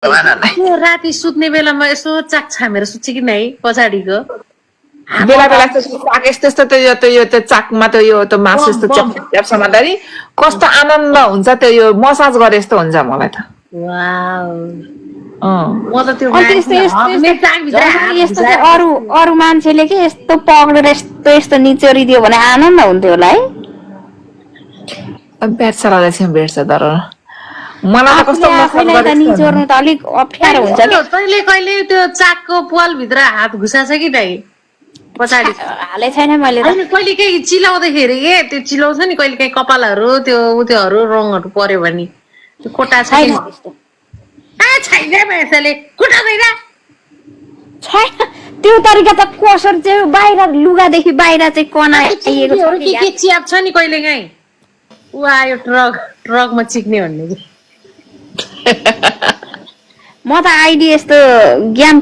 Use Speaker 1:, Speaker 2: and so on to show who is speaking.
Speaker 1: त्यो राति सुत्ने बेलामा यसो चाक छामेर सुत्छ कि नै पछाडिको
Speaker 2: बेला बेला चाक यस्तो त्यो चाकमा त यो त मासु यस्तो च्याप समात्दाखेरि कस्तो आनन्द हुन्छ त्यो यो मसाज गरे जस्तो हुन्छ मलाई त
Speaker 1: वाउ म त त्यो
Speaker 3: अरू मान्छेले के यस्तो पक्रेर यस्तो निचोरिदियो भने आनन्द हुन्थ्यो होला है
Speaker 2: भेट्छ तर मलाई त कस्तो
Speaker 3: निचोर्नु त अलिक अप्ठ्यारो हुन्छ
Speaker 1: तैँले कहिले त्यो चाकको पाल भित्र हात घुसाछ कि नै पछाडि
Speaker 3: हाले छैन मैले
Speaker 1: कहिले काहीँ चिलाउँदाखेरि के त्यो चिलाउँछ नि कहिले काहीँ कपालहरू त्योहरू रङहरू पर्यो भने त्यो कोटा छैन छैन मान्छेले कुटाउँदैन
Speaker 3: छैन त्यो तरिका त कसरी चाहिँ बाहिर लुगादेखि बाहिर चाहिँ कनाइएको
Speaker 1: के च्याप छ नि कहिले काहीँ ऊ आयो ट्रकमा चिक्ने भन्ने
Speaker 3: म त आइडी यस्तो ज्ञान